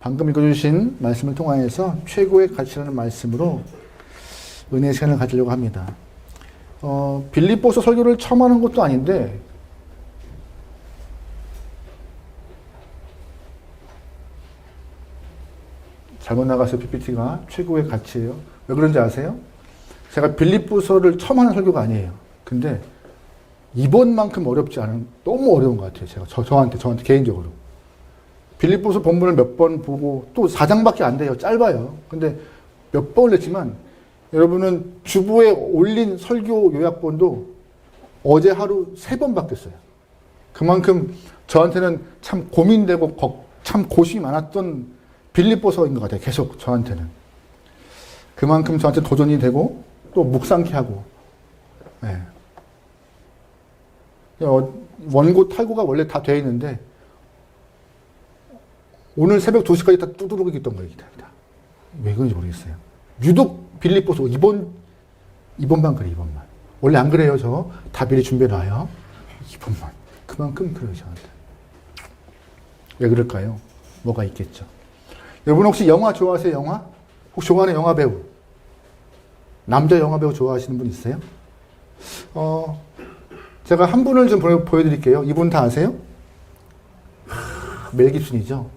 방금 읽어주신 말씀을 통하여서 최고의 가치라는 말씀으로 은혜의 시간을 가지려고 합니다. 빌립보서 설교를 처음 하는 것도 아닌데 잘못 나가서 PPT가 최고의 가치예요. 왜 그런지 아세요? 제가 빌립보서를 처음 하는 설교가 아니에요. 근데 이번만큼 어렵지 않은, 너무 어려운 것 같아요. 제가 저한테 개인적으로. 빌립보서 본문을 몇 번 보고 또 4장밖에 안 돼요. 짧아요. 근데 몇 번을 냈지만 여러분은 주보에 올린 설교 요약본도 어제 하루 3번 바뀌었어요. 그만큼 저한테는 참 고민되고 참 고심이 많았던 빌립보서인 것 같아요. 계속 저한테는. 그만큼 저한테 도전이 되고 또 묵상케 하고. 네. 원고 탈고가 원래 다 되어 있는데 오늘 새벽 2시까지 다 뚜두룩 있던 거예요. 왜 그런지 모르겠어요. 유독 빌립보서 이번만 그래, 이번만. 원래 안 그래요, 저. 다 미리 준비해놔요. 이번만. 그만큼 그래요, 저한테. 왜 그럴까요? 뭐가 있겠죠. 여러분 혹시 영화 좋아하세요, 영화? 혹시 좋아하는 영화 배우? 남자 영화 배우 좋아하시는 분 있어요? 제가 한 분을 좀 보여드릴게요. 이분 다 아세요? 멜 깁슨이죠.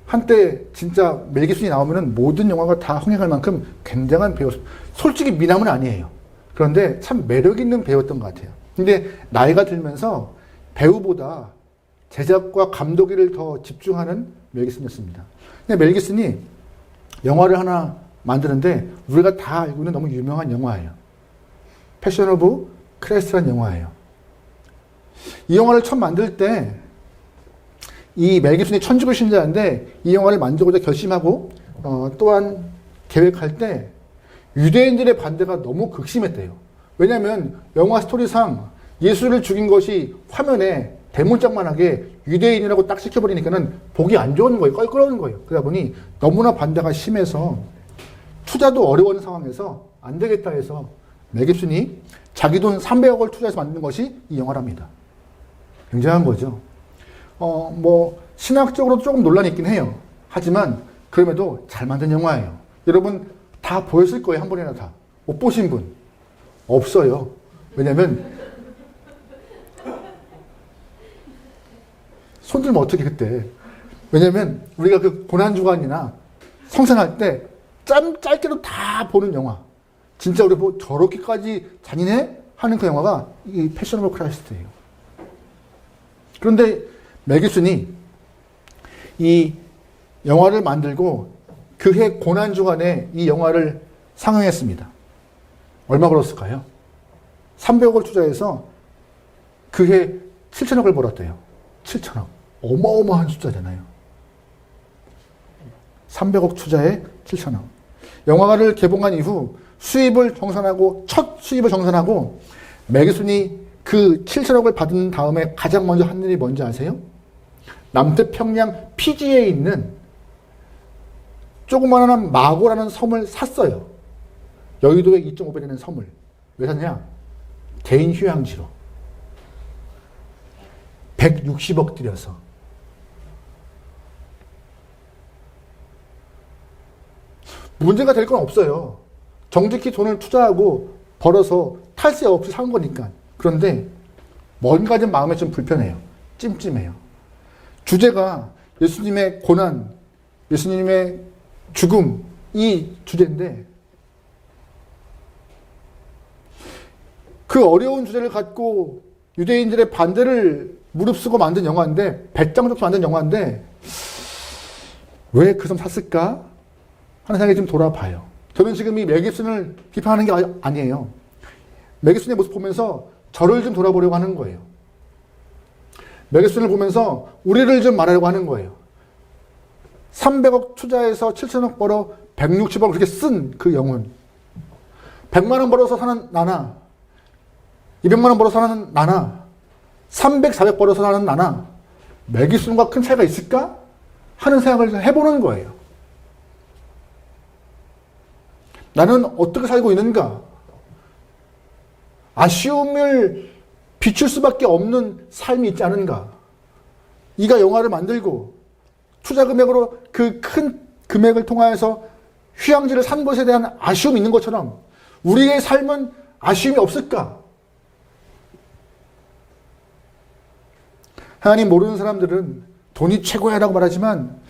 한때 진짜 멜 깁슨이 나오면은 모든 영화가 다 흥행할 만큼 굉장한 배우, 솔직히 미남은 아니에요. 그런데 참 매력 있는 배우였던 것 같아요. 근데 나이가 들면서 배우보다 제작과 감독일을 더 집중하는 멜 깁슨이었습니다. 근데 멜 깁슨이 영화를 하나 만드는데 우리가 다 알고 있는 너무 유명한 영화예요. 패션 오브 크라이스트라는 영화예요. 이 영화를 처음 만들 때 이 멜 깁슨이 천주교 신자인데 이 영화를 만들고자 결심하고 또한 계획할 때 유대인들의 반대가 너무 극심했대요. 왜냐하면 영화 스토리상 예수를 죽인 것이 화면에 대문짝만하게 유대인이라고 딱 찍혀버리니까는 보기 안 좋은 거예요. 껄끄러운 거예요. 그러다 보니 너무나 반대가 심해서 투자도 어려운 상황에서 안 되겠다 해서 멜 깁슨이 자기 돈 300억을 투자해서 만든 것이 이 영화랍니다. 굉장한 거죠. 신학적으로 조금 논란이 있긴 해요. 하지만 그럼에도 잘 만든 영화예요. 여러분 다 보였을 거예요. 한 번이나 다. 못 보신 분 없어요. 왜냐면 손 들면 어떻게 그때. 왜냐면 우리가 그 고난주간이나 성생할 때 짧게도 다 보는 영화. 진짜 우리 뭐 저렇게까지 잔인해? 하는 그 영화가 이 패션 오브 크라이스트예요. 그런데 멜 깁슨이 이 영화를 만들고 그해 고난주간에 이 영화를 상영했습니다. 얼마 벌었을까요? 300억을 투자해서 그해 7천억을 벌었대요. 7천억. 어마어마한 숫자잖아요. 300억 투자에 7천억. 영화를 개봉한 이후 첫 수입을 정산하고 멜 깁슨이 그 7천억을 받은 다음에 가장 먼저 한 일이 뭔지 아세요? 남태평양 피지에 있는 조그마한 마고라는 섬을 샀어요. 여의도에 2.5배라는 섬을. 왜 샀냐? 개인 휴양지로. 160억 들여서. 문제가 될 건 없어요. 정직히 돈을 투자하고 벌어서 탈세 없이 산 거니까. 그런데 뭔가 좀 마음에 좀 불편해요. 찜찜해요. 주제가 예수님의 고난, 예수님의 죽음, 이 주제인데 그 어려운 주제를 갖고 유대인들의 반대를 무릅쓰고 만든 영화인데, 배짱 좋게 만든 영화인데 왜 그 섬 샀을까 하는 생각이 좀 돌아봐요. 저는 지금 이 멜 깁슨을 비판하는 게 아니에요. 멜 깁슨의 모습 보면서 저를 좀 돌아보려고 하는 거예요. 멜 깁슨을 보면서 우리를 좀 말하려고 하는 거예요. 300억 투자해서 7천억 벌어 160억 그렇게 쓴 그 영혼. 100만 원 벌어서 사는 나나, 200만 원 벌어서 사는 나나, 300, 400 벌어서 사는 나나, 멜 깁슨과 큰 차이가 있을까? 하는 생각을 해보는 거예요. 나는 어떻게 살고 있는가? 아쉬움을 비출 수밖에 없는 삶이 있지 않은가? 이가 영화를 만들고 투자 금액으로 그 큰 금액을 통하여서 휴양지를 산 것에 대한 아쉬움이 있는 것처럼 우리의 삶은 아쉬움이 없을까? 하나님 모르는 사람들은 돈이 최고야라고 말하지만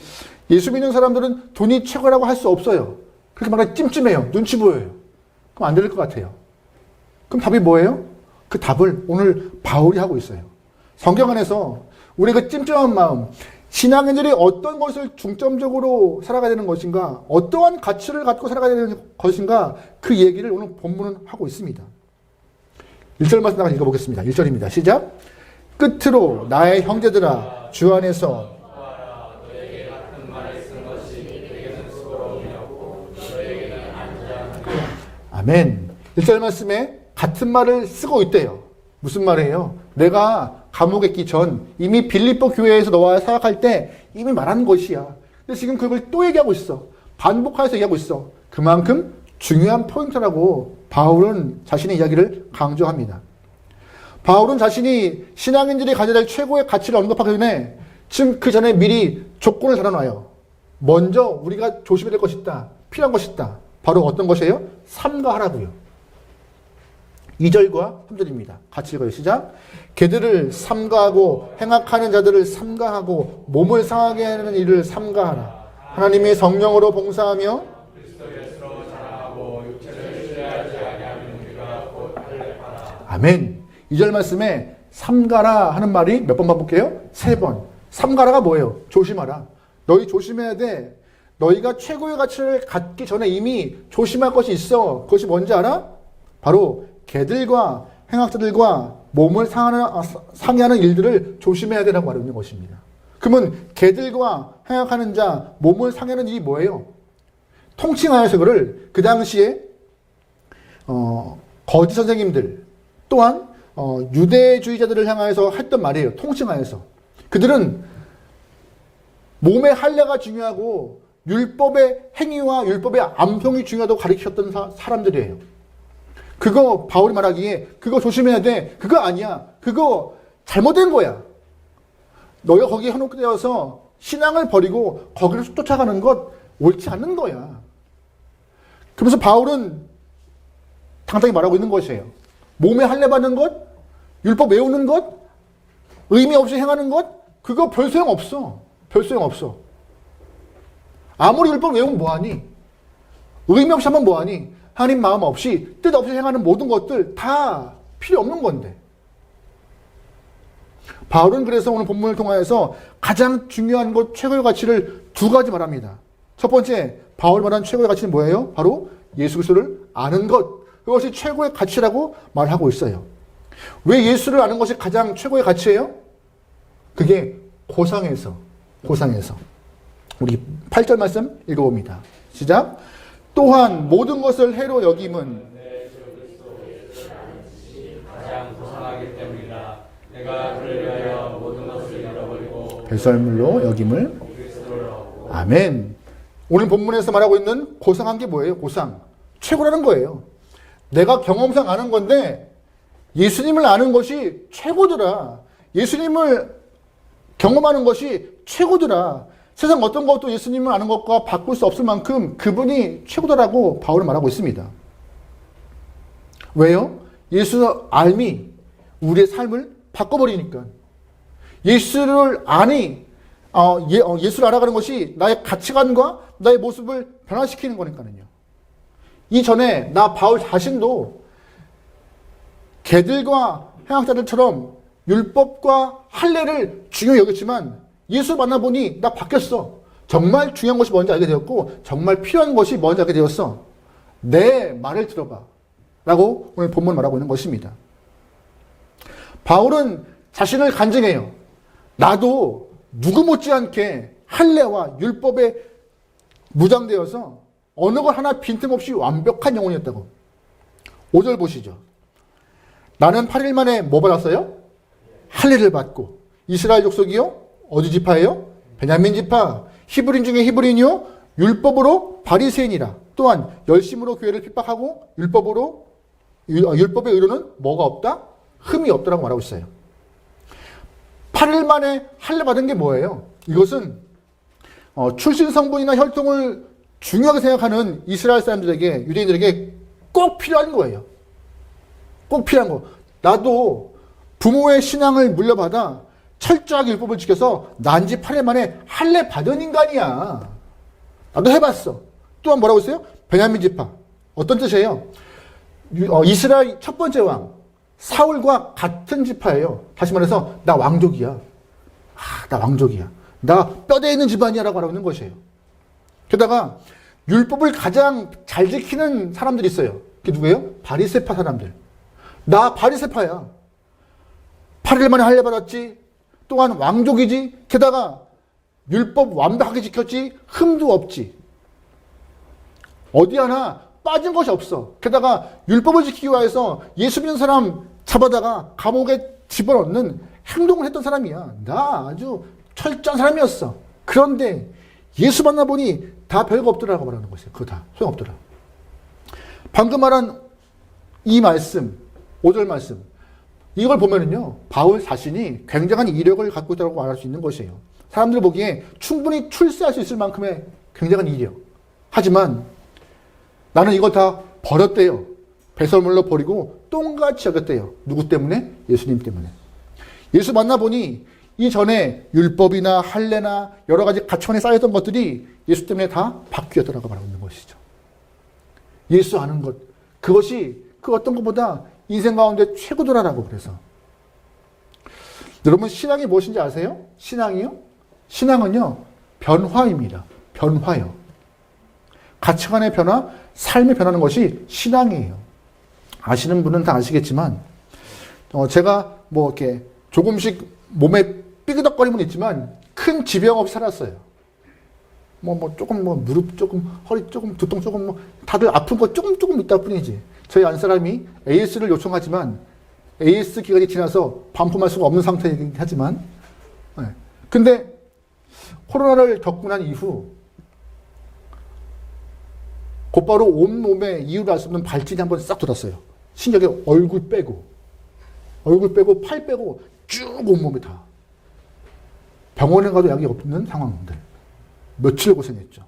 예수 믿는 사람들은 돈이 최고라고 할 수 없어요. 그렇게 말하면 찜찜해요. 눈치 보여요. 그럼 안 될 것 같아요. 그럼 답이 뭐예요? 그 답을 오늘 바울이 하고 있어요. 성경 안에서 우리 그 찜찜한 마음, 신앙인들이 어떤 것을 중점적으로 살아가야 되는 것인가, 어떠한 가치를 갖고 살아가야 되는 것인가, 그 얘기를 오늘 본문은 하고 있습니다. 1절 말씀 나가 읽어보겠습니다. 1절입니다. 시작. 끝으로 나의 형제들아 주 안에서 아멘. 1절 말씀에 같은 말을 쓰고 있대요. 무슨 말이에요? 내가 감옥에 있기 전 이미 빌립보 교회에서 너와 사역할 때 이미 말한 것이야. 근데 지금 그걸 또 얘기하고 있어. 반복해서 얘기하고 있어. 그만큼 중요한 포인트라고 바울은 자신의 이야기를 강조합니다. 바울은 자신이 신앙인들이 가져야 될 최고의 가치를 언급하기 전에 지금 그 전에 미리 조건을 달아놔요. 먼저 우리가 조심해야 될 것이 있다. 필요한 것이 있다. 바로 어떤 것이에요? 삼가하라고요. 2절과 3절입니다. 같이 읽어요. 시작. 걔들을 삼가하고 행악하는 자들을 삼가하고 몸을 상하게 하는 일을 삼가하라. 하나님의 성령으로 봉사하며 아멘. 2절 말씀에 삼가라 하는 말이 몇 번 반복해요? 3번. 삼가라가 뭐예요? 조심하라. 너희 조심해야 돼. 너희가 최고의 가치를 갖기 전에 이미 조심할 것이 있어. 그것이 뭔지 알아? 바로 개들과 행악자들과 몸을 상해하는 일들을 조심해야 되라고 말하고 있는 것입니다. 그러면 개들과 행악하는 자, 몸을 상해하는 일이 뭐예요? 통칭하여서 그를 그 당시에 거짓 선생님들 또한 유대주의자들을 향하여서 했던 말이에요. 통칭하여서. 그들은 몸의 할례가 중요하고 율법의 행위와 율법의 암송이 중요하다고 가르치셨던 사람들이에요. 그거 바울이 말하기에 그거 조심해야 돼. 그거 아니야. 그거 잘못된 거야. 너희가 거기에 현혹 되어서 신앙을 버리고 거기를 쫓아가는 것 옳지 않는 거야. 그러면서 바울은 당당히 말하고 있는 것이에요. 몸에 할례 받는 것, 율법 외우는 것, 의미 없이 행하는 것, 그거 별 소용 없어. 별 소용 없어. 아무리 율법 외우면 뭐하니? 의미 없이 하면 뭐하니? 하나님 마음 없이 뜻 없이 행하는 모든 것들 다 필요 없는 건데. 바울은 그래서 오늘 본문을 통하여서 가장 중요한 것, 최고의 가치를 두 가지 말합니다. 첫 번째, 바울 말한 최고의 가치는 뭐예요? 바로 예수 그리스도를 아는 것. 그것이 최고의 가치라고 말하고 있어요. 왜 예수를 아는 것이 가장 최고의 가치예요? 그게 고상에서. 우리 8절 말씀 읽어봅니다. 시작. 또한 모든 것을 해로 여김은 가장 고상하기 때문이다. 내가 그를 위하여 모든 것을 잃어버리고 배설물로 여김을 아멘. 오늘 본문에서 말하고 있는 고상한 게 뭐예요? 고상. 최고라는 거예요. 내가 경험상 아는 건데 예수님을 아는 것이 최고더라. 예수님을 경험하는 것이 최고더라. 세상 어떤 것도 예수님을 아는 것과 바꿀 수 없을 만큼 그분이 최고다라고 바울은 말하고 있습니다. 왜요? 예수 알미 우리의 삶을 바꿔버리니까. 예수를 아니, 예수를 알아가는 것이 나의 가치관과 나의 모습을 변화시키는 거니까요. 이전에 나 바울 자신도 개들과 행악자들처럼 율법과 할례를 중요히 여겼지만 예수 만나보니 나 바뀌었어. 정말 중요한 것이 뭔지 알게 되었고 정말 필요한 것이 뭔지 알게 되었어. 내 말을 들어봐. 라고 오늘 본문 말하고 있는 것입니다. 바울은 자신을 간증해요. 나도 누구 못지않게 할례와 율법에 무장되어서 어느 것 하나 빈틈없이 완벽한 영혼이었다고. 5절 보시죠. 나는 8일 만에 뭐 받았어요? 할례를 받고. 이스라엘 족속이요? 어디 지파예요? 베냐민 지파. 히브리인 중에 히브리인이요? 율법으로 바리새인이라. 또한 열심으로 교회를 핍박하고 율법의 의로는 뭐가 없다? 흠이 없다라고 말하고 있어요. 8일 만에 할례 받은 게 뭐예요? 이것은 출신 성분이나 혈통을 중요하게 생각하는 이스라엘 사람들에게, 유대인들에게 꼭 필요한 거예요. 꼭 필요한 거. 나도 부모의 신앙을 물려받아 철저하게 율법을 지켜서 난 지 8일 만에 할례 받은 인간이야. 나도 해봤어. 또한 뭐라고 했어요? 베냐민 지파. 어떤 뜻이에요? 이스라엘 첫 번째 왕 사울과 같은 지파예요. 다시 말해서 나 왕족이야. 나 왕족이야. 나 뼈대 있는 집안이야 라고 하는 것이에요. 게다가 율법을 가장 잘 지키는 사람들이 있어요. 그게 누구예요? 바리새파 사람들. 나 바리새파야. 8일 만에 할례 받았지. 또한 왕족이지. 게다가 율법 완벽하게 지켰지. 흠도 없지. 어디 하나 빠진 것이 없어. 게다가 율법을 지키기 위해서 예수 믿는 사람 잡아다가 감옥에 집어넣는 행동을 했던 사람이야. 나 아주 철저한 사람이었어. 그런데 예수 만나보니 다 별거 없더라고 말하는 것이에요. 그거 다 소용없더라. 방금 말한 이 말씀, 5절 말씀, 이걸 보면은요, 바울 자신이 굉장한 이력을 갖고 있다고 말할 수 있는 것이에요. 사람들 보기에 충분히 출세할 수 있을 만큼의 굉장한 이력. 하지만 나는 이걸 다 버렸대요. 배설물로 버리고 똥같이 여겼대요. 누구 때문에? 예수님 때문에. 예수 만나보니 이전에 율법이나 할례나 여러 가지 가치관에 쌓였던 것들이 예수 때문에 다 바뀌었더라고 말하고 있는 것이죠. 예수 아는 것, 그것이 그 어떤 것보다 인생 가운데 최고더라라고 그래서. 여러분 신앙이 무엇인지 아세요? 신앙이요? 신앙은요, 변화입니다. 변화요. 가치관의 변화, 삶의 변화하는 것이 신앙이에요. 아시는 분은 다 아시겠지만, 제가 뭐 이렇게 조금씩 몸에 삐그덕거림은 있지만 큰 지병 없이 살았어요. 조금 무릎 조금, 허리 조금, 두통 조금 다들 아픈 거 조금 있다 뿐이지. 저희 안 사람이 AS를 요청하지만 AS 기간이 지나서 반품할 수가 없는 상태이긴 하지만, 근데 코로나를 겪고 난 이후 곧바로 온몸에 이유를 알 수 없는 발진이 한번 싹 돌았어요. 심지어 얼굴 빼고, 팔 빼고 쭉 온몸에 다. 병원에 가도 약이 없는 상황들. 며칠 고생했죠.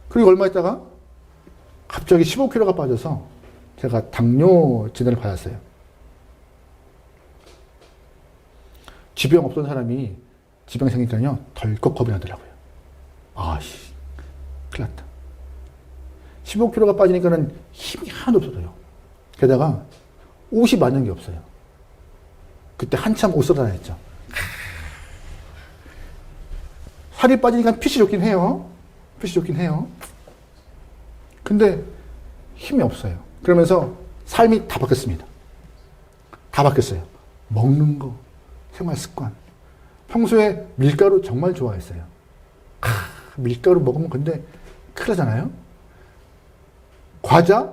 그리고 얼마 있다가 갑자기 15kg가 빠져서 제가 당뇨 진단을 받았어요. 지병 없던 사람이 지병 생기니까요, 덜컥 겁이 나더라고요. 큰일 났다. 15kg가 빠지니까는 힘이 하나도 없어져요. 게다가 옷이 맞는 게 없어요. 그때 한참 옷 사다 했죠. 살이 빠지니까 핏이 좋긴 해요. 근데 힘이 없어요. 그러면서 삶이 다 바뀌었습니다. 다 바뀌었어요. 먹는 거, 생활 습관. 평소에 밀가루 정말 좋아했어요. 밀가루 먹으면 근데 큰일 나잖아요. 과자?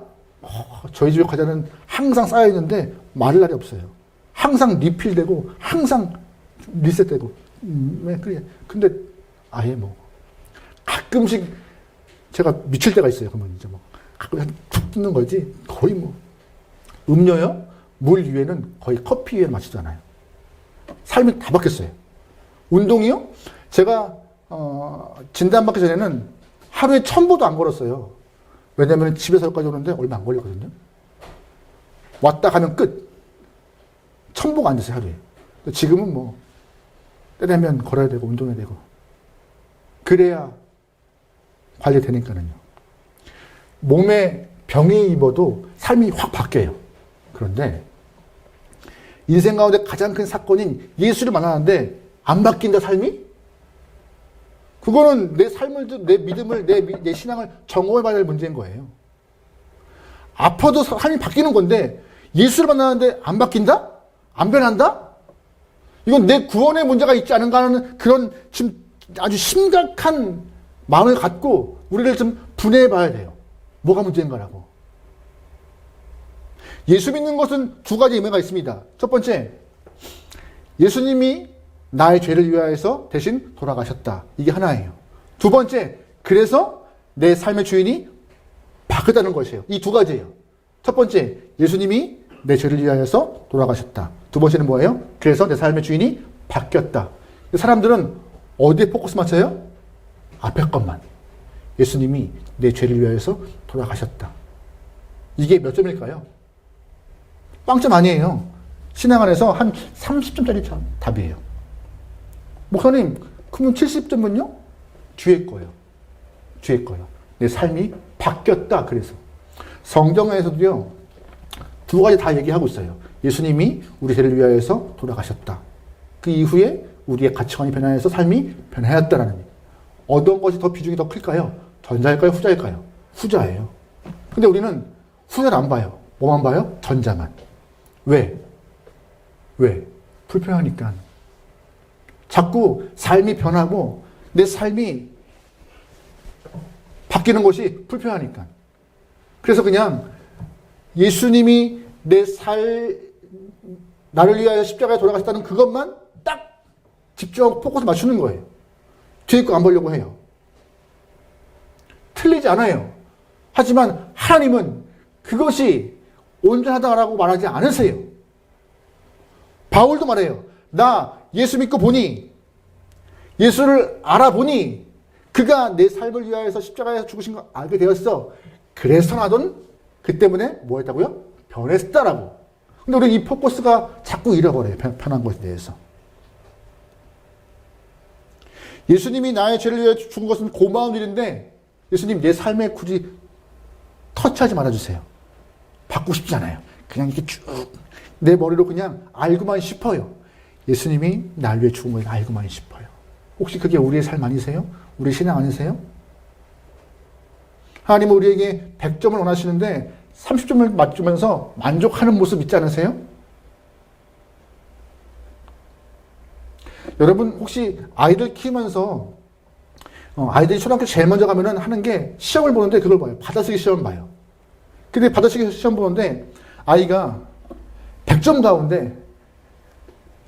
저희 집에 과자는 항상 쌓여있는데 마를 날이 없어요. 항상 리필되고 항상 리셋되고. 근데 아예 가끔씩 제가 미칠 때가 있어요. 그러면 이제 가끔 툭 뜯는 거지. 거의 음료요? 물 위에는 거의 커피 위에 마시잖아요. 삶이 다 바뀌었어요. 운동이요? 제가 진단받기 전에는 하루에 1000보도 안 걸었어요. 왜냐면 집에서 여기까지 오는데 얼마 안 걸렸거든요. 왔다 가면 끝. 1000보가 안 됐어요, 하루에. 지금은 때되면 걸어야 되고 운동해야 되고. 그래야 관리되니까요. 몸에 병이 입어도 삶이 확 바뀌어요. 그런데 인생 가운데 가장 큰 사건인 예수를 만나는데 안 바뀐다, 삶이? 그거는 내 삶을, 내 믿음을, 내 신앙을 점검해봐야 될 문제인 거예요. 아파도 삶이 바뀌는 건데 예수를 만나는데 안 바뀐다? 안 변한다? 이건 내 구원의 문제가 있지 않은가 하는 그런 지금 아주 심각한 마음을 갖고 우리를 좀 분해해봐야 돼요. 뭐가 문제인가라고. 예수 믿는 것은 두 가지 의미가 있습니다. 첫 번째, 예수님이 나의 죄를 위하여서 대신 돌아가셨다. 이게 하나예요. 두 번째, 그래서 내 삶의 주인이 바뀌었다는 것이에요. 이 두 가지예요. 첫 번째, 예수님이 내 죄를 위하여서 돌아가셨다. 두 번째는 뭐예요? 그래서 내 삶의 주인이 바뀌었다. 사람들은 어디에 포커스 맞춰요? 앞에 것만. 예수님이 내 죄를 위하여서 돌아가셨다. 이게 몇 점일까요? 빵점 아니에요. 신앙 안에서 한 30점짜리 답이에요. 목사님, 그러면 70점은요? 뒤에 거예요. 뒤에 거예요. 내 삶이 바뀌었다. 그래서 성경에서도요, 두 가지 다 얘기하고 있어요. 예수님이 우리 죄를 위하여서 돌아가셨다. 그 이후에 우리의 가치관이 변화해서 삶이 변화했다라는 얘기. 어떤 것이 더 비중이 더 클까요? 전자일까요? 후자일까요? 후자예요. 근데 우리는 후자를 안 봐요. 뭐만 봐요? 전자만. 왜? 불편하니까. 자꾸 삶이 변하고 내 삶이 바뀌는 것이 불편하니까. 그래서 그냥 예수님이 나를 위하여 십자가에 돌아가셨다는 그것만 딱 집중하고 포커스 맞추는 거예요. 뒤에 거 안 보려고 해요. 틀리지 않아요. 하지만 하나님은 그것이 온전하다라고 말하지 않으세요. 바울도 말해요. 나 예수 믿고 보니, 예수를 알아보니 그가 내 삶을 위하여서 십자가에서 죽으신 거 알게 되었어. 그래서 나도 그 때문에 뭐 했다고요? 변했다라고. 근데 우리 이 포커스가 자꾸 잃어버려요. 편한 것에 대해서. 예수님이 나의 죄를 위해 죽은 것은 고마운 일인데 예수님 내 삶에 굳이 터치하지 말아주세요. 받고 싶지 않아요. 그냥 이렇게 쭉 내 머리로 그냥 알고만 싶어요. 예수님이 날 위해 죽은 걸 알고만 싶어요. 혹시 그게 우리의 삶 아니세요? 우리 신앙 아니세요? 하나님은 우리에게 100점을 원하시는데 30점을 맞추면서 만족하는 모습 있지 않으세요? 여러분 혹시 아이들 키우면서 아이들이 초등학교 제일 먼저 가면은 하는 게 시험을 보는데 그걸 봐요. 받아쓰기 시험 봐요. 근데 받아쓰기 시험 보는데 아이가 100점 가운데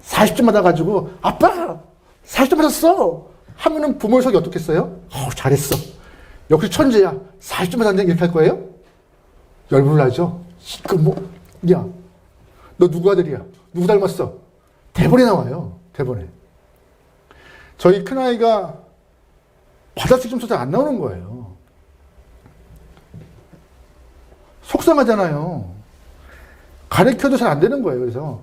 40점 받아가지고 아빠 40점 받았어 하면은 부모의 속이 어떻겠어요? 잘했어. 역시 천재야. 40점 받았는데 이렇게 할 거예요? 열불 나죠? 야, 너 누구 아들이야? 누구 닮았어? 대본에 나와요. 대본에. 저희 큰아이가 받아쓰기 점수 잘 안 나오는 거예요. 속상하잖아요. 가르쳐도 잘 안 되는 거예요. 그래서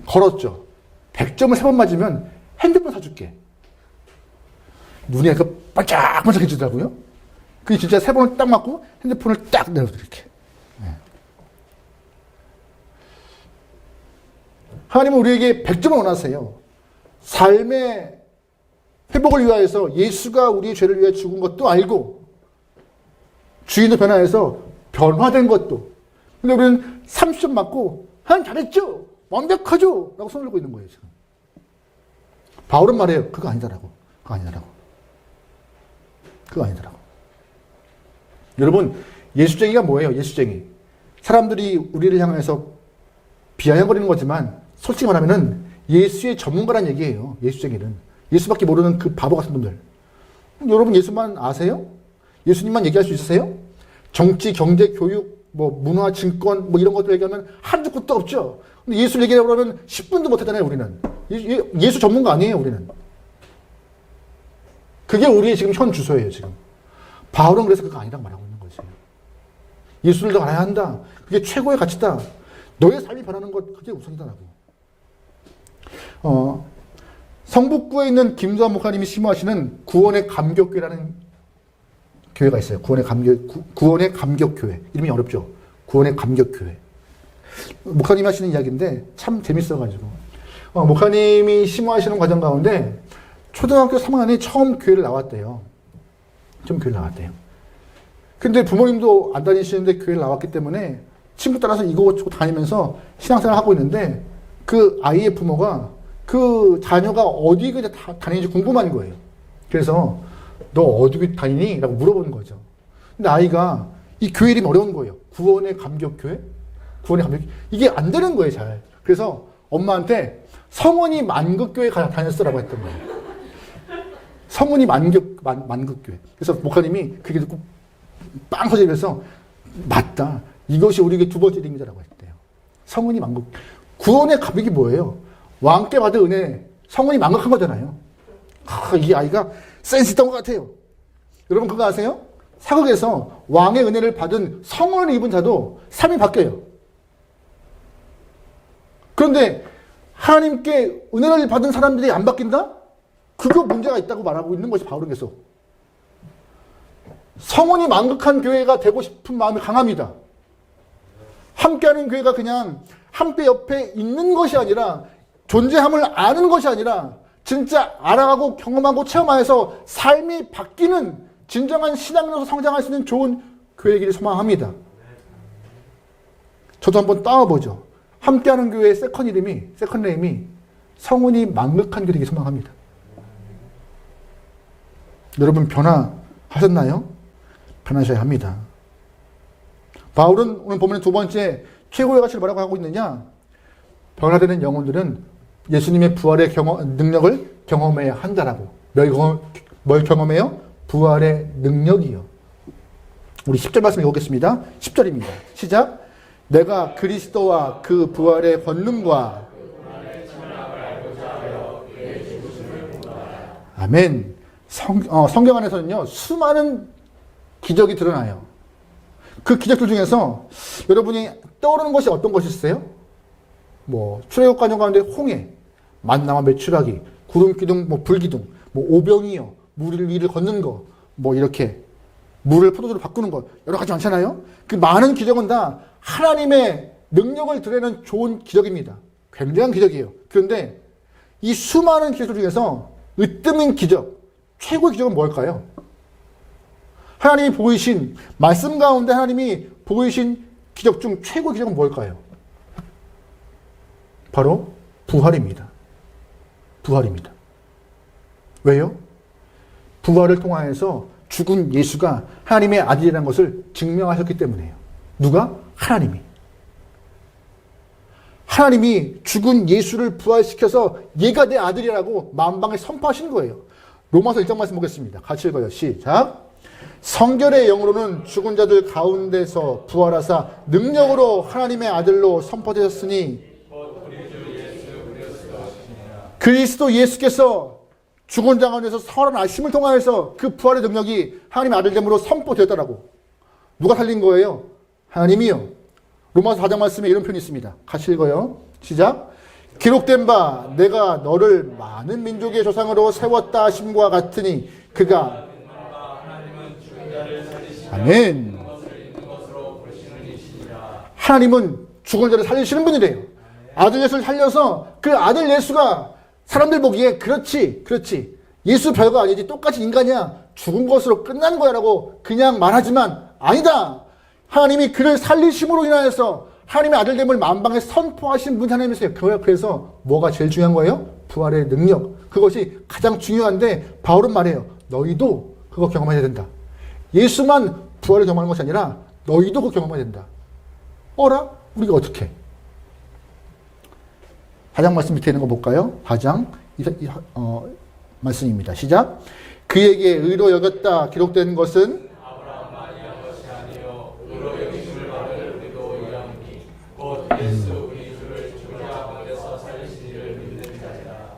걸었죠. 100점을 3번 맞으면 핸드폰 사줄게. 눈이 약간 반짝반짝해지더라고요. 그게 진짜 3번을 딱 맞고 핸드폰을 딱 내려도 이렇게. 하나님은 우리에게 100점을 원하세요. 삶의 회복을 위하여서 예수가 우리의 죄를 위해 죽은 것도 알고 주인의 변화해서 변화된 것도. 근데 우리는 30점 맞고 하나님 잘했죠? 완벽하죠? 라고 손을 들고 있는 거예요. 지금. 바울은 말해요. 그거 아니더라고. 여러분 예수쟁이가 뭐예요? 예수쟁이. 사람들이 우리를 향해서 비아냥거리는 거지만 솔직히 말하면 예수의 전문가란 얘기예요. 예수쟁이는. 예수밖에 모르는 그 바보 같은 분들. 여러분 예수만 아세요? 예수님만 얘기할 수 있으세요? 정치, 경제, 교육, 문화, 증권 이런 것들 얘기하면 한두 곳도 없죠. 근데 예수 얘기하려고 하면 10분도 못 하잖아요. 우리는. 예수 전문가 아니에요. 우리는. 그게 우리의 지금 현 주소예요. 지금. 바울은 그래서 그거 아니라고 말하고 있는 거지. 예수를 더 알아야 한다. 그게 최고의 가치다. 너의 삶이 변하는 것 그게 우선이다라고. 성북구에 있는 김두한 목사님이 심호하시는 구원의 감격교회라는 교회가 있어요. 구원의 감격교회. 이름이 어렵죠. 구원의 감격교회. 목사님이 하시는 이야기인데 참 재밌어가지고. 목사님이 심호하시는 과정 가운데 초등학교 3학년이 처음 교회를 나왔대요. 근데 부모님도 안 다니시는데 교회를 나왔기 때문에 친구 따라서 이거저거 다니면서 신앙생활을 하고 있는데 그 아이의 부모가 그 자녀가 어디 다니는지 궁금한 거예요. 그래서 너 어디 다니니? 라고 물어보는 거죠. 근데 아이가 이 교회 이름이 어려운 거예요. 구원의 감격교회? 이게 안 되는 거예요, 잘. 그래서 엄마한테 성원이 만극교회 다녔어라고 했던 거예요. 성원이 만극교회. 그래서 목사님이 그게 듣고 빵 터지면서 맞다. 이것이 우리에게 두 번째 이름이다라고 했대요. 성원이 만극. 구원의 감격이 뭐예요? 왕께 받은 은혜, 성원이 만극한 거잖아요. 이 아이가 센스 있던 것 같아요. 여러분 그거 아세요? 사극에서 왕의 은혜를 받은 성을 입은 자도 삶이 바뀌어요. 그런데 하나님께 은혜를 받은 사람들이 안 바뀐다? 그거 문제가 있다고 말하고 있는 것이 바울은 계속. 성원이 만극한 교회가 되고 싶은 마음이 강합니다. 함께하는 교회가 그냥 함께 옆에 있는 것이 아니라 존재함을 아는 것이 아니라 진짜 알아가고 경험하고 체험하여서 삶이 바뀌는 진정한 신앙으로서 성장할 수 있는 좋은 교회이기를 소망합니다. 저도 한번 따와보죠. 함께하는 교회의 세컨 네임이 성원이 만극한 교회이기 소망합니다. 여러분 변화하셨나요? 변하셔야 합니다. 바울은 오늘 보면 두 번째 최고의 가치를 뭐라고 하고 있느냐? 변화되는 영혼들은 예수님의 부활의 능력을 경험해야 한다라고. 뭘 경험해요? 부활의 능력이요. 우리 10절 말씀 읽어보겠습니다. 10절입니다. 시작. 내가 그리스도와 그 부활의 권능과 아멘. 성경 안에서는요 수많은 기적이 드러나요. 그 기적들 중에서 여러분이 떠오르는 것이 어떤 것이 있어요? 출애굽 과정 가운데 홍해, 만나와 메추라기, 구름 기둥, 불 기둥, 오병이요, 물 위를 걷는 거, 이렇게 물을 포도주로 바꾸는 것, 여러 가지 많잖아요. 그 많은 기적은 다 하나님의 능력을 드러내는 좋은 기적입니다. 굉장한 기적이에요. 그런데 이 수많은 기적들 중에서 으뜸인 기적, 최고의 기적은 뭘까요? 하나님이 보이신 말씀 가운데 하나님이 보이신 기적 중 최고의 기적은 뭘까요? 바로 부활입니다. 부활입니다. 왜요? 부활을 통하여서 죽은 예수가 하나님의 아들이라는 것을 증명하셨기 때문이에요. 누가? 하나님이. 하나님이 죽은 예수를 부활시켜서 얘가 내 아들이라고 만방에 선포하신 거예요. 로마서 1장 말씀 보겠습니다. 같이 읽어요. 시작. 성결의 영으로는 죽은 자들 가운데서 부활하사 능력으로 하나님의 아들로 선포되셨으니 그리스도 예수께서 죽은 자 가운데서 살아나심을 통하여서 그 부활의 능력이 하나님의 아들됨으로 선포되었다라고. 누가 살린 거예요? 하나님이요. 로마서 4장 말씀에 이런 표현이 있습니다. 같이 읽어요. 시작. 기록된 바 내가 너를 많은 민족의 조상으로 세웠다 하심과 같으니 그가 아멘. 하나님은 죽은 자를 살리시는 분이래요. 아들 예수를 살려서 그 아들 예수가 사람들 보기에 그렇지 예수 별거 아니지 똑같이 인간이야 죽은 것으로 끝나는 거야 라고 그냥 말하지만 아니다. 하나님이 그를 살리심으로 인하여서 하나님의 아들됨을 만방에 선포하신 분이 하나님이세요. 그래서 뭐가 제일 중요한 거예요? 부활의 능력. 그것이 가장 중요한데 바울은 말해요. 너희도 그거 경험해야 된다. 예수만 부활을 경험하는 것이 아니라 너희도 그거 경험해야 된다. 어라? 우리가 어떻게? 4장 말씀 밑에 있는 거 볼까요? 4장 말씀입니다. 시작. 그에게 의로 여겼다 기록된 것은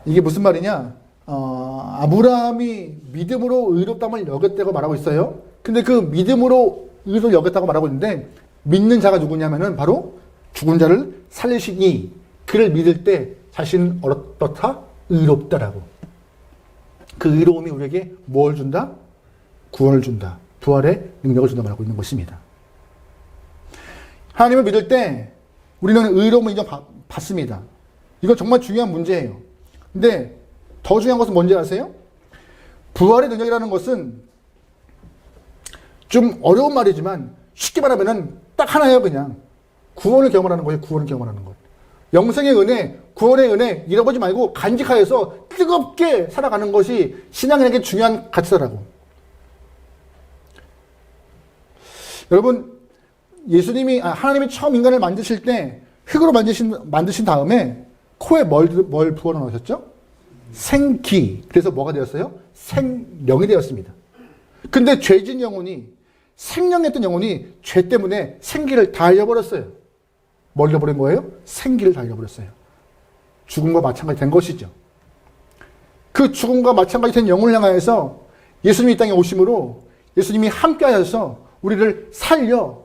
이게 무슨 말이냐? 아브라함이 믿음으로 의롭다함을 여겼다고 말하고 있어요. 근데 그 믿음으로 의로 여겼다고 말하고 있는데 믿는 자가 누구냐면은 바로 죽은 자를 살리시니 그를 믿을 때 자신은 어떻다? 의롭다라고. 그 의로움이 우리에게 뭘 준다? 구원을 준다. 부활의 능력을 준다 말하고 있는 것입니다. 하나님을 믿을 때 우리는 의로움을 인정받습니다. 이건 정말 중요한 문제예요. 근데 더 중요한 것은 뭔지 아세요? 부활의 능력이라는 것은 좀 어려운 말이지만 쉽게 말하면 딱 하나예요. 그냥 구원을 경험하는 거예요. 구원을 경험하는 것. 영생의 은혜, 구원의 은혜 잃어보지 말고 간직하여서 뜨겁게 살아가는 것이 신앙에게 중요한 가치다라고. 여러분 하나님이 처음 인간을 만드실 때 흙으로 만드신 다음에 코에 뭘 부어넣어 놓으셨죠? 생기. 그래서 뭐가 되었어요? 생명이 되었습니다. 근데 죄진 영혼이 생명했던 영혼이 죄 때문에 생기를 다 잃어버렸어요. 뭘 잃어버린 거예요? 생기를 다 잃어버렸어요. 죽음과 마찬가지 된 것이죠. 그 죽음과 마찬가지 된 영혼을 향하여서 예수님이 이 땅에 오심으로 예수님이 함께 하셔서 우리를 살려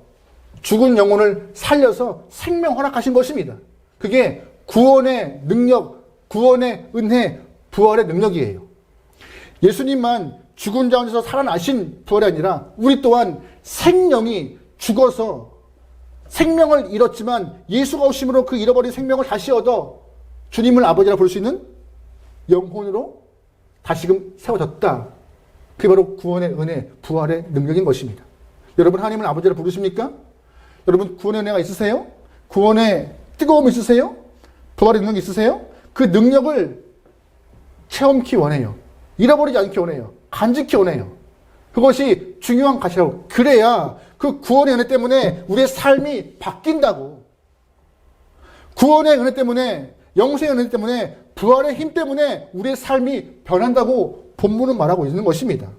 죽은 영혼을 살려서 생명 허락하신 것입니다. 그게 구원의 능력, 구원의 은혜, 부활의 능력이에요. 예수님만 죽은 자 가운데서 살아나신 부활이 아니라 우리 또한 생명이 죽어서 생명을 잃었지만 예수가 오심으로 그 잃어버린 생명을 다시 얻어 주님을 아버지라 부를 수 있는 영혼으로 다시금 세워졌다. 그게 바로 구원의 은혜, 부활의 능력인 것입니다. 여러분 하나님을 아버지라 부르십니까? 여러분 구원의 은혜가 있으세요? 구원의 뜨거움이 있으세요? 부활의 능력이 있으세요? 그 능력을 체험키 원해요. 잃어버리지 않기 원해요. 간직히 원해요. 그것이 중요한 가치라고. 그래야 그 구원의 은혜 때문에 우리의 삶이 바뀐다고. 구원의 은혜 때문에, 영생의 은혜 때문에, 부활의 힘 때문에 우리의 삶이 변한다고 본문은 말하고 있는 것입니다.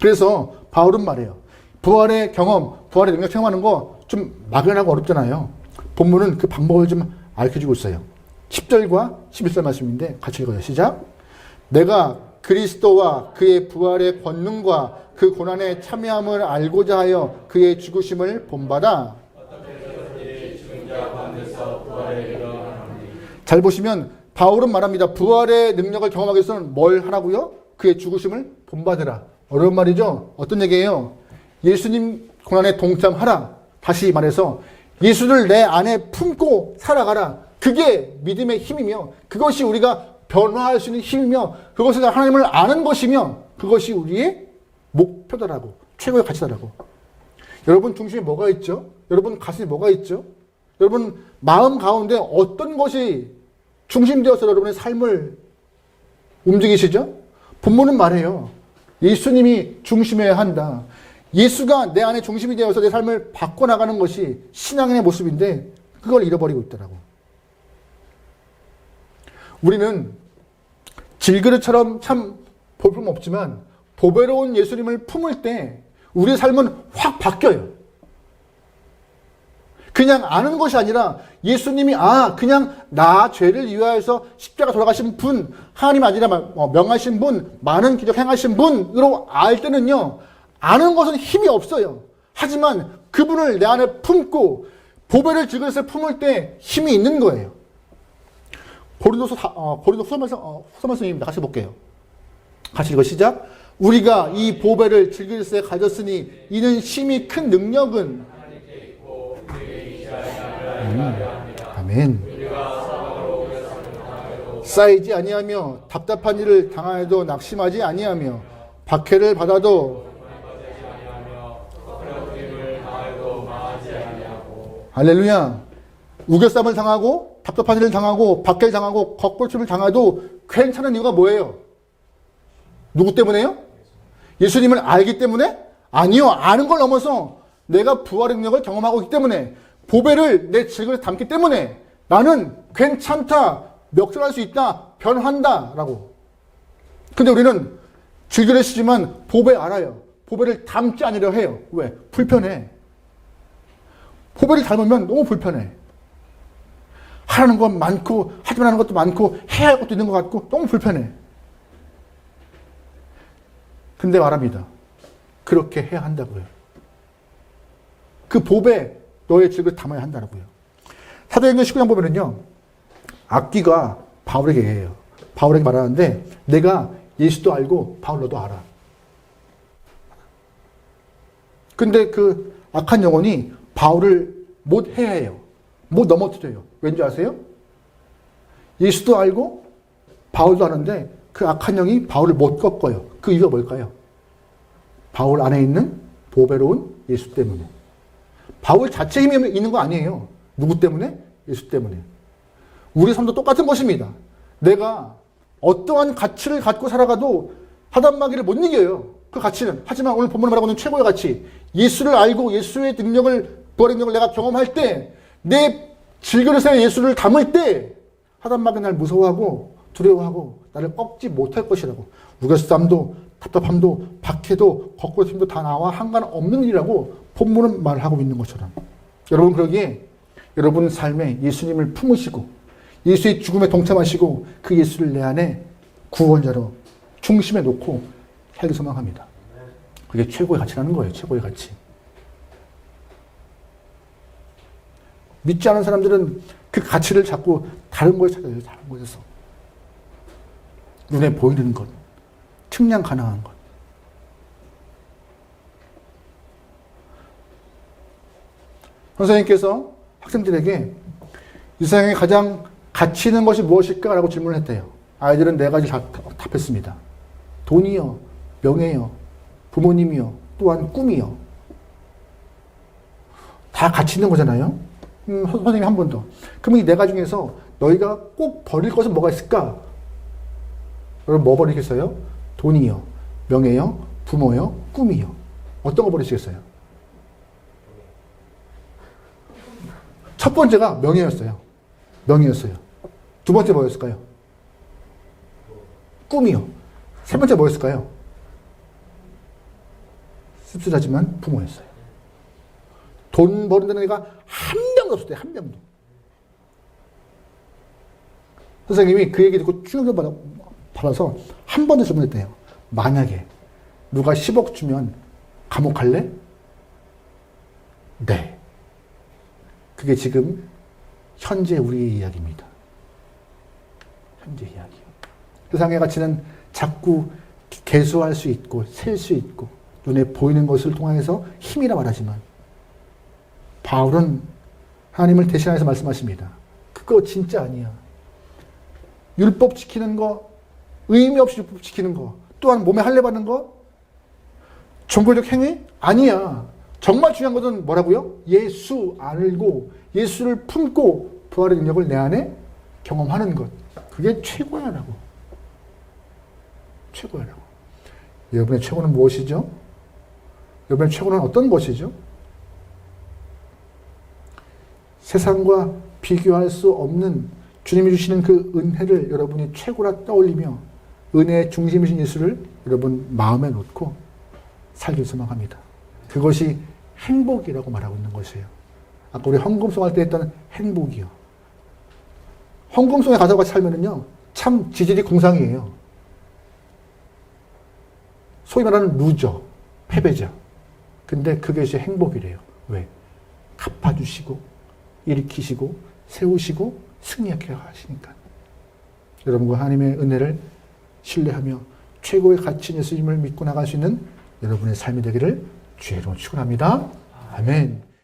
그래서 바울은 말해요. 부활의 경험, 부활의 능력 체험하는 거 좀 막연하고 어렵잖아요. 본문은 그 방법을 좀 알려주고 있어요. 10절과 11절 말씀인데 같이 읽어요. 시작. 내가 그리스도와 그의 부활의 권능과 그 고난의 참여함을 알고자 하여 그의 죽으심을 본받아. 잘 보시면 바울은 말합니다. 부활의 능력을 경험하기 위해서는 뭘 하라고요? 그의 죽으심을 본받으라. 어려운 말이죠. 어떤 얘기예요? 예수님 고난에 동참하라. 다시 말해서 예수를 내 안에 품고 살아가라. 그게 믿음의 힘이며 그것이 우리가 변화할 수 있는 힘이며 그것을 하나님을 아는 것이며 그것이 우리의 목표다라고, 최고의 가치다라고. 여러분 중심에 뭐가 있죠? 여러분 가슴에 뭐가 있죠? 여러분 마음 가운데 어떤 것이 중심되어서 여러분의 삶을 움직이시죠? 본문은 말해요. 예수님이 중심해야 한다. 예수가 내 안에 중심이 되어서 내 삶을 바꿔나가는 것이 신앙의 모습인데 그걸 잃어버리고 있더라고. 우리는 질그릇처럼 참 볼품 없지만 보배로운 예수님을 품을 때 우리의 삶은 확 바뀌어요. 그냥 아는 것이 아니라 예수님이 그냥 나 죄를 위하여서 십자가 돌아가신 분, 하나님 아니라 명하신 분, 많은 기적 행하신 분으로 알 때는요. 아는 것은 힘이 없어요. 하지만 그분을 내 안에 품고 보배를 질그릇에 품을 때 힘이 있는 거예요. 고린도 후서 말씀입니다. 같이 볼게요. 같이 읽어 시작. 우리가 이 보배를 질그릇에 가졌으니 이는 심히 큰 능력은 아멘. 쌓이지 아니하며 답답한 일을 당하여도 낙심하지 아니하며 박해를 받아도 할렐루야. 우겨쌈을 당하고 답답한 일을 당하고 박해를 당하고 겉골침을 당해도 괜찮은 이유가 뭐예요? 누구 때문에요? 예수님을 알기 때문에? 아니요. 아는 걸 넘어서 내가 부활의 능력을 경험하고 있기 때문에 보배를 내 질그릇에 담기 때문에 나는 괜찮다. 멱살할 수 있다. 변한다. 라고. 근데 우리는 질그릇이지만 보배 알아요. 보배를 담지 않으려 해요. 왜? 불편해. 보배를 닮으면 너무 불편해. 하라는 건 많고 하지 말라는 것도 많고 해야 할 것도 있는 것 같고 너무 불편해. 근데 말합니다. 그렇게 해야 한다고요. 그 보배 너의 질그릇 담아야 한다고요. 사도행전 19장 보면은요. 악귀가 바울에게 해요. 바울에게 말하는데 내가 예수도 알고 바울 너도 알아. 근데 그 악한 영혼이 바울을 못 해해요. 못 넘어뜨려요. 왠지 아세요? 예수도 알고 바울도 아는데 그 악한 영이 바울을 못 꺾어요. 그 이유가 뭘까요? 바울 안에 있는 보배로운 예수 때문에. 바울 자체 힘이 있는 거 아니에요. 누구 때문에? 예수 때문에. 우리 삶도 똑같은 것입니다. 내가 어떠한 가치를 갖고 살아가도 하단마귀를 못 이겨요. 그 가치는. 하지만 오늘 본문에 말하고 있는 최고의 가치. 예수를 알고 예수의 능력을, 부활의 능력을 내가 경험할 때, 내 질그릇에 예수를 담을 때, 하단마귀는 날 무서워하고 두려워하고 나를 꺾지 못할 것이라고. 우겨쌈도 답답함도 박해도 겉골침도 다 나와 상관없는 일이라고 본문은 말하고 있는 것처럼. 여러분 그러기에 여러분 삶에 예수님을 품으시고 예수의 죽음에 동참하시고 그 예수를 내 안에 구원자로 중심에 놓고 살기 소망합니다. 그게 최고의 가치라는 거예요. 최고의 가치. 믿지 않은 사람들은 그 가치를 자꾸 다른 거에 찾아요. 다른 곳에서. 눈에 보이는 것, 측량 가능한 것. 선생님께서 학생들에게 이 세상에 가장 가치 있는 것이 무엇일까? 라고 질문을 했대요. 아이들은 네 가지 답했습니다. 돈이요, 명예요, 부모님이요, 또한 꿈이요. 다 가치 있는 거잖아요. 선생님이 한 번 더. 그러면 이 네 가지 중에서 너희가 꼭 버릴 것은 뭐가 있을까? 여러분 뭐 버리겠어요? 돈이요, 명예요, 부모요, 꿈이요. 어떤 거 버리시겠어요? 첫 번째가 명예였어요. 명예였어요. 두 번째 뭐였을까요? 꿈이요. 세 번째 뭐였을까요? 씁쓸하지만 부모였어요. 돈 버린다는 애가 한 명도 없었대요. 한 명도. 선생님이 그 얘기 듣고 충격을 받아서 한 번 더 질문했대요. 만약에 누가 10억 주면 감옥 갈래? 네. 그게 지금 현재 우리의 이야기입니다. 현재 이야기요. 세상의 가치는 자꾸 개수할 수 있고 셀 수 있고 눈에 보이는 것을 통해서 힘이라 말하지만 바울은 하나님을 대신해서 말씀하십니다. 그거 진짜 아니야. 율법 지키는 거, 의미 없이 율법 지키는 거, 또한 몸에 할례 받는 거, 종교적 행위? 아니야. 정말 중요한 것은 뭐라고요? 예수 알고 예수를 품고 부활의 능력을 내 안에 경험하는 것. 그게 최고야라고. 최고야라고. 여러분의 최고는 무엇이죠? 여러분의 최고는 어떤 것이죠? 세상과 비교할 수 없는 주님이 주시는 그 은혜를 여러분이 최고라 떠올리며 은혜의 중심이신 예수를 여러분 마음에 놓고 살길 소망합니다. 그것이 행복이라고 말하고 있는 것이에요. 아까 우리 헌금송 할 때 했던 행복이요. 헌금송에 가서 같이 살면은요, 참 지질이 공상이에요. 소위 말하는 루저, 패배자. 근데 그게 이제 행복이래요. 왜? 갚아주시고, 일으키시고, 세우시고, 승리하게 하시니까. 여러분과 하나님의 은혜를 신뢰하며 최고의 가치인 예수님을 믿고 나갈 수 있는 여러분의 삶이 되기를 주의 이름으로 축원합니다. 아멘.